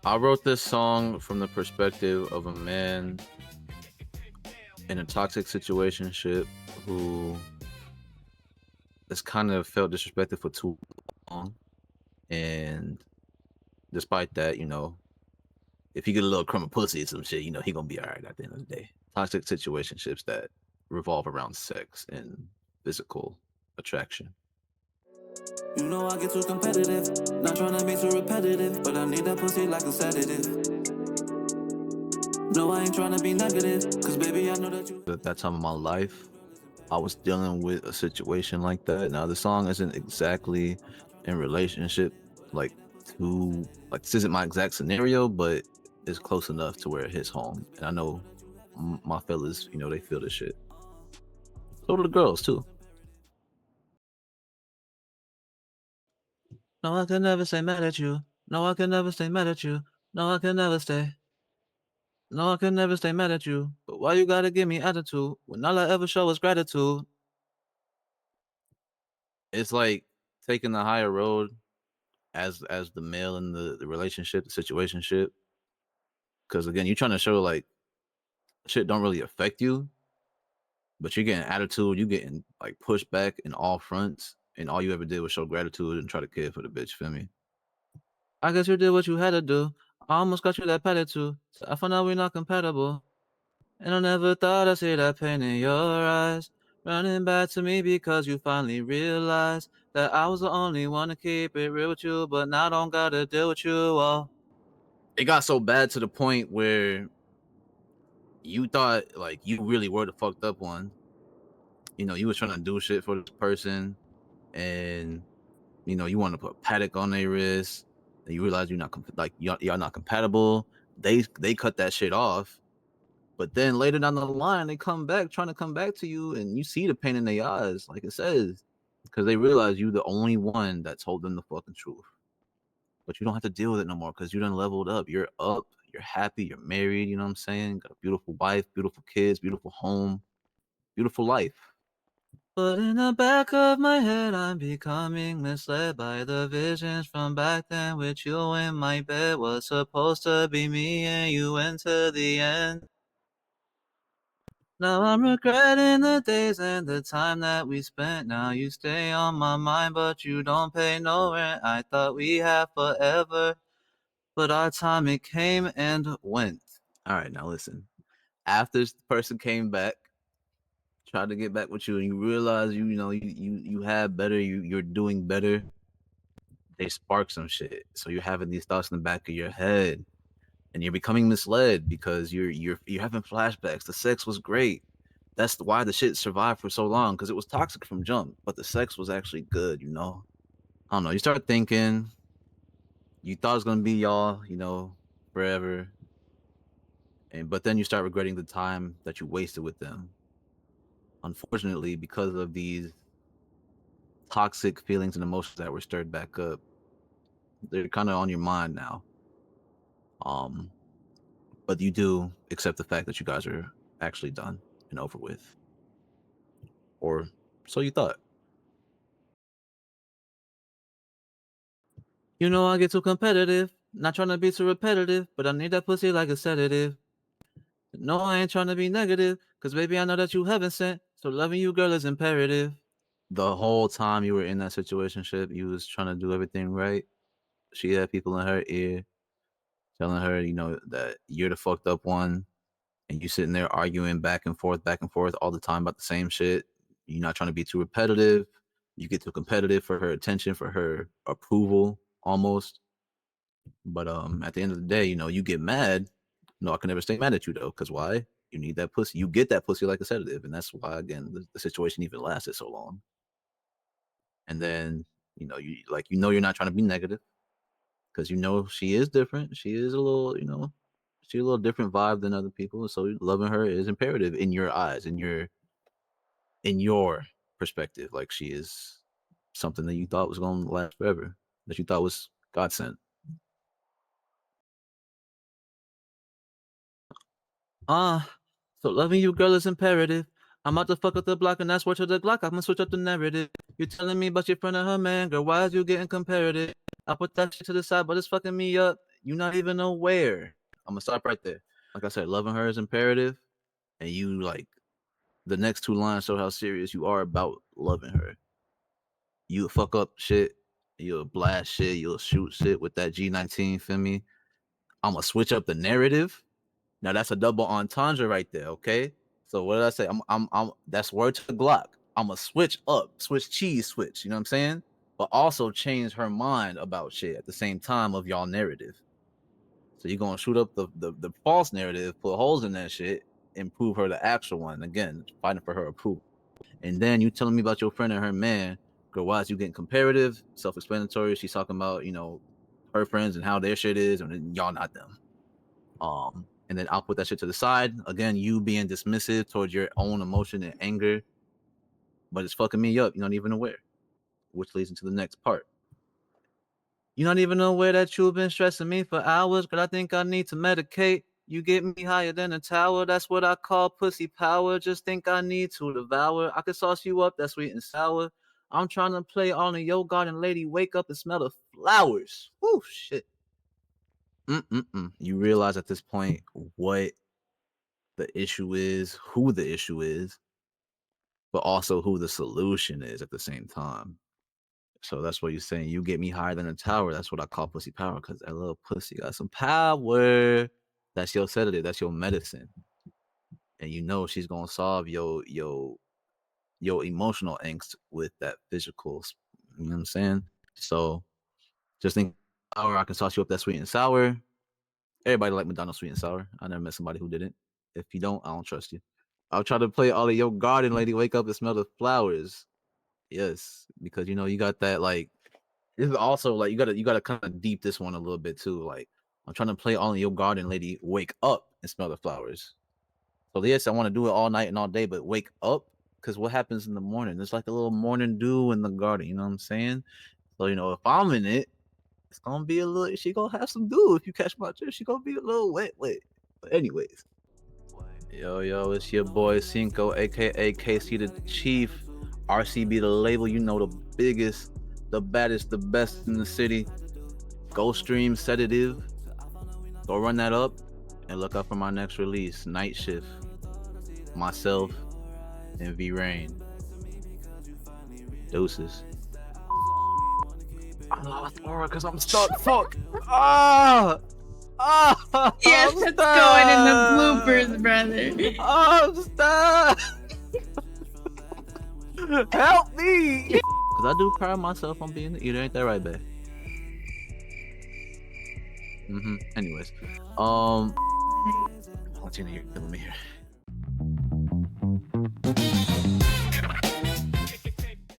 I wrote this song from the perspective of a man in a toxic situationship who has kind of felt disrespected for too long. And despite that, if he get a little crumb of pussy or some shit, he gonna be all right at the end of the day. Toxic situationships that revolve around sex and physical attraction. You know I get too competitive, not trying to be too repetitive, but I need that pussy like a sedative. No, I ain't trying to be negative, cause baby, I know that you... At that time of my life, I was dealing with a situation like that. Now, the song isn't exactly in relationship, this isn't my exact scenario, but it's close enough to where it hits home. And I know my fellas, they feel this shit. So do the girls, too. No, I can never stay mad at you. No, I can never stay mad at you. No, I can never stay. No, I can never stay mad at you. But why you gotta give me attitude when all I ever show is gratitude? It's like taking the higher road as the male in the relationship, the situationship. Because again, you're trying to show like shit don't really affect you, but you're getting attitude, you getting like pushed back in all fronts, and all you ever did was show gratitude and try to care for the bitch. Feel me? I guess you did what you had to do. I almost got you that attitude. So I found out we're not compatible. And I never thought I'd see that pain in your eyes, running back to me because you finally realized that I was the only one to keep it real with you, but now I don't gotta deal with you. Oh, it got so bad to the point where you thought like you really were the fucked up one. You was trying to do shit for this person, and you want to put paddock on their wrist, and you realize you're not y'all not compatible. They cut that shit off. But then later down the line, they come back trying to come back to you, and you see the pain in their eyes, like it says, because they realize you the only one that told them the fucking truth. But you don't have to deal with it no more because you done leveled up. You're up. You're happy. You're married. You know what I'm saying? Got a beautiful wife, beautiful kids, beautiful home, beautiful life. But in the back of my head, I'm becoming misled by the visions from back then, with you in my bed. Was supposed to be me and you into the end. Now I'm regretting the days and the time that we spent. Now you stay on my mind, but you don't pay no rent. I thought we had forever, but our time it came and went. All right, now listen. After this person came back, tried to get back with you, and you realize you have better, you're doing better. They spark some shit, so you're having these thoughts in the back of your head, and you're becoming misled because you're having flashbacks. The sex was great. That's why the shit survived for so long, because it was toxic from jump, but the sex was actually good. I don't know. You start thinking you thought it was gonna be y'all, forever, but then you start regretting the time that you wasted with them. Unfortunately, because of these toxic feelings and emotions that were stirred back up, they're kind of on your mind now. But you do accept the fact that you guys are actually done and over with, or so you thought. I get too competitive, not trying to be too repetitive, but I need that pussy like a sedative. No, I ain't trying to be negative, cause baby, I know that you haven't sent, so loving you, girl, is imperative. The whole time you were in that situationship, you was trying to do everything right. She had people in her ear telling her, that you're the fucked up one, and you sitting there arguing back and forth all the time about the same shit. You're not trying to be too repetitive. You get too competitive for her attention, for her approval, almost. But at the end of the day, you get mad. No, I can never stay mad at you though, because why? You need that pussy. You get that pussy like a sedative, and that's why again the situation even lasted so long. And then you're not trying to be negative, because she is different. She is a little, she's a little different vibe than other people. So loving her is imperative in your eyes, in your perspective. Like she is something that you thought was going to last forever, that you thought was God sent. So loving you, girl, is imperative. I'm about to fuck up the block, and that's where to the Glock. I'm gonna switch up the narrative. You're telling me about your friend and her man, girl. Why is you getting comparative? I put that shit to the side, but it's fucking me up. You're not even aware. I'm gonna stop right there. Like I said, loving her is imperative, and you like the next two lines show how serious you are about loving her. You'll fuck up shit, you'll blast shit, you'll shoot shit with that G19, feel me? I'm gonna switch up the narrative. Now that's a double entendre right there, okay? So what did I say? I'm that's word to the Glock. I'm gonna switch up, switch cheese, switch. You know what I'm saying? But also change her mind about shit at the same time of y'all narrative. So you're gonna shoot up the false narrative, put holes in that shit, and prove her the actual one. Again, fighting for her approval. And then you telling me about your friend and her man. Girl, why is you getting comparative, self-explanatory? She's talking about, you know, her friends and how their shit is, and y'all not them. And then I'll put that shit to the side. Again, you being dismissive towards your own emotion and anger, but it's fucking me up. You're not even aware, which leads into the next part. You're not even aware that you've been stressing me for hours, but I think I need to medicate. You get me higher than a tower. That's what I call pussy power. Just think I need to devour. I could sauce you up, that's sweet and sour. I'm trying to play on a Yo Garden lady. Wake up and smell the flowers. Whoo, shit. You realize at this point what the issue is, who the issue is, but also who the solution is at the same time. So that's what you're saying. You get me higher than a tower. That's what I call pussy power, because that little pussy got some power. That's your sedative. That's your medicine. And you know she's gonna solve your emotional angst with that physical. You know what I'm saying? So just think, power. I can sauce you up that sweet and sour. Everybody like McDonald's sweet and sour. I never met somebody who didn't. If you don't, I don't trust you. I'll try to play all of your garden lady. Wake up and smell the flowers. Yes, because you know you got that like. This is also like you gotta kind of deep this one a little bit too. Like I'm trying to play all in your garden lady. Wake up and smell the flowers. So yes, I want to do it all night and all day, but wake up, because what happens in the morning? There's like a little morning dew in the garden. You know what I'm saying? So you know if I'm in it, it's gonna be a little. She gonna have some dew. If you catch my drift, she gonna be a little wet. But anyways. Yo, it's your boy CINCO, aka KC the Chief, RCB the label, you know, the biggest, the baddest, the best in the city. Go stream Sedative. Go run that up and look out for my next release, Night Shift. Myself and V-Rain. Deuces. I lost aura because I'm stuck. Fuck. Yes, I'm it's stuck. going in the bloopers, brother. I'm stuck. Help me. Because I do pride myself on being the eater. Ain't that right, babe? Anyways. Valentina, you're killing me here.